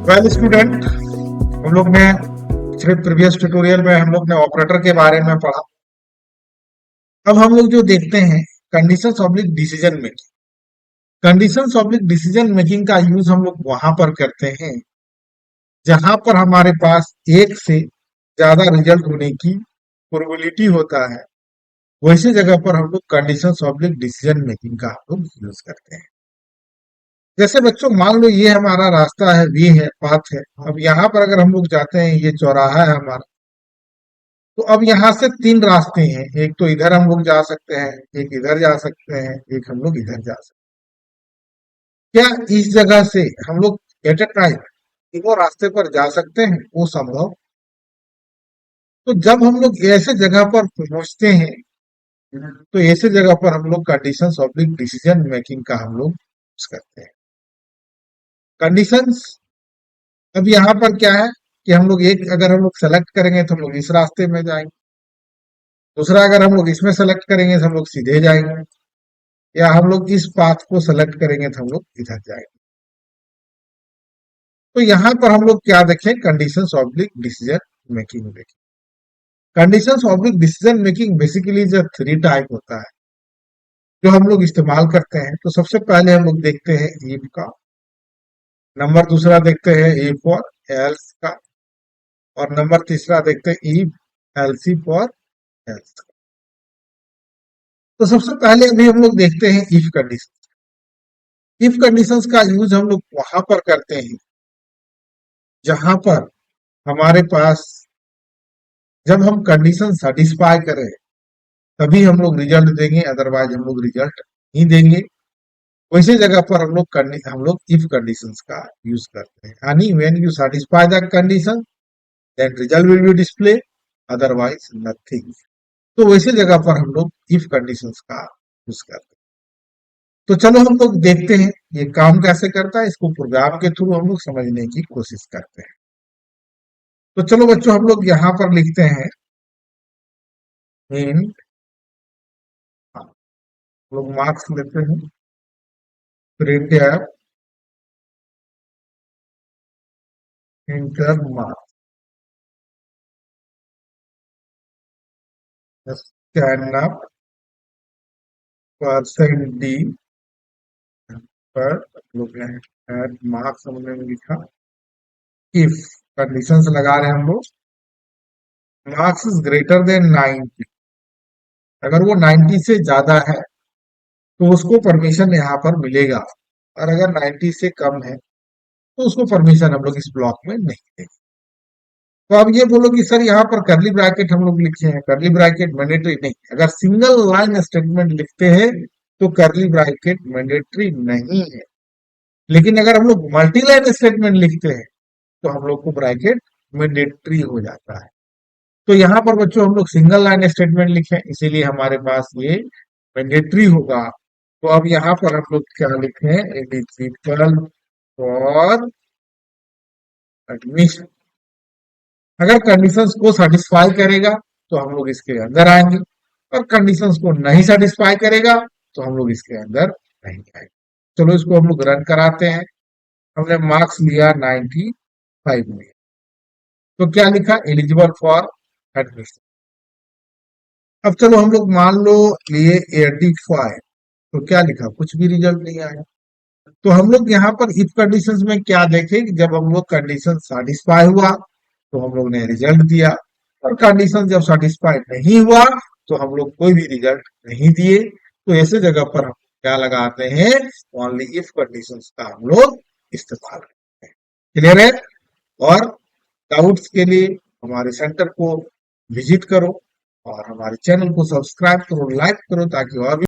Well student, हम लोग ने पिछले प्रीवियस ट्यूटोरियल में हम लोग ने ऑपरेटर के बारे में पढ़ा। अब हम लोग जो देखते हैं conditions oblique decision making. Conditions oblique decision making का यूज हम लोग वहां पर करते हैं जहां पर हमारे पास एक से ज्यादा रिजल्ट होने की प्रोबेबिलिटी होता है। वैसे जगह पर हम लोग कंडीशंस ऑब्लिक डिसीजन मेकिंग का हम लोग यूज करते हैं। जैसे बच्चों मान लो ये हमारा रास्ता है, वे है, पाथ है। अब यहाँ पर अगर हम लोग जाते हैं, ये चौराहा है हमारा, तो अब यहाँ से तीन रास्ते हैं। एक तो इधर हम लोग जा सकते हैं, एक इधर जा सकते हैं, एक हम लोग इधर जा सकते हैं। क्या इस जगह से हम लोग एट ए टाइम तीनों रास्ते पर जा सकते हैं? वो संभव। तो जब हम लोग ऐसे जगह पर पहुंचते हैं, तो ऐसे जगह पर हम लोग कंडीशंस ऑब्लिक डिसीजन मेकिंग का हम लोग यूज करते हैं। कंडीशंस, अब यहाँ पर क्या है कि हम लोग एक अगर हम लोग सेलेक्ट करेंगे तो हम लोग इस रास्ते में जाएंगे, दूसरा अगर हम लोग इसमें सेलेक्ट करेंगे तो हम लोग सीधे जाएंगे, या हम लोग इस पाथ को सेलेक्ट करेंगे तो हम लोग इधर जाएंगे। तो यहाँ पर हम लोग क्या देखें? कंडीशंस ऑब्लिक डिसीजन मेकिंग देखें। Conditions oblique decision making basically जो थ्री टाइप होता है जो हम लोग इस्तेमाल करते हैं। तो सबसे पहले हम लोग देखते हैं इफ का, नंबर दूसरा देखते हैं इफ फॉर एल्स का, और नंबर तीसरा देखते हैं इफ एल्सी फॉर एल्स का। तो सबसे पहले अभी हम लोग देखते हैं इफ कंडीशन। इफ कंडीशंस का यूज हम लोग वहां पर करते हैं जहां पर हमारे पास जब हम कंडीशन सेटिस्फाई करें तभी हम लोग रिजल्ट देंगे, अदरवाइज हम लोग रिजल्ट नहीं देंगे। वैसे जगह पर हम लोग इफ कंडीशंस का यूज करते हैं। यानी when you satisfy the condition then result will be display, otherwise nothing. तो वैसे जगह पर हम लोग इफ कंडीशंस का यूज करते हैं। तो चलो हम लोग देखते हैं ये काम कैसे करता है। इसको प्रोग्राम के थ्रू हम लोग समझने की कोशिश करते हैं। तो चलो बच्चों, हम लोग यहाँ पर लिखते हैं इन, लोग मार्क्स लेते हैं, print F inter marks stand up percent D पर लोग एट मार्क्स हमने लिखा। इफ कंडीशंस लगा रहे हैं हम लोग, मार्क्स इज ग्रेटर देन 90, अगर वो 90 से ज्यादा है तो उसको परमिशन यहाँ पर मिलेगा, और अगर 90 से कम है तो उसको परमिशन हम लोग इस ब्लॉक में नहीं देंगे। तो अब ये बोलो कि सर यहाँ पर करली ब्रैकेट हम लोग लिखे हैं, करली ब्रैकेट मैंडेटरी नहीं। अगर सिंगल लाइन स्टेटमेंट लिखते हैं तो करली ब्रैकेट मैंडेटरी नहीं है, लेकिन अगर हम लोग मल्टी लाइन स्टेटमेंट लिखते हैं तो हम लोग को ब्रैकेट मैंडेटरी हो जाता है। तो यहाँ पर बच्चों हम लोग सिंगल लाइन स्टेटमेंट लिखे, इसीलिए हमारे पास ये मैंडेटरी होगा। तो अब यहाँ पर हम लोग क्या लिखे? Eligible for admission. अगर कंडीशंस को सेटिस्फाई करेगा तो हम लोग इसके अंदर आएंगे, और कंडीशंस को नहीं सेटिस्फाई करेगा तो हम लोग इसके अंदर नहीं आएंगे। चलो इसको हम लोग रन कराते हैं। हमने मार्क्स लिया 95 में, तो क्या लिखा? Eligible for admission. अब चलो हम लोग मान लो लिए 85, तो क्या लिखा? कुछ भी रिजल्ट नहीं आया। तो हम लोग यहाँ पर इफ कंडीशंस में क्या देखें कि जब हम लोग कंडीशन सेटिस्फाई हुआ तो हम लोग ने रिजल्ट दिया, और कंडीशन जब सेटिस्फाई नहीं हुआ तो हम लोग कोई भी रिजल्ट नहीं दिए। तो ऐसे जगह पर हम क्या लगाते हैं? ओनली इफ कंडीशंस का हम लोग इस्तेमाल करते हैं। क्लियर है? और डाउट्स के लिए हमारे सेंटर को विजिट करो, और हमारे चैनल को सब्सक्राइब करो, लाइक करो, ताकि और भी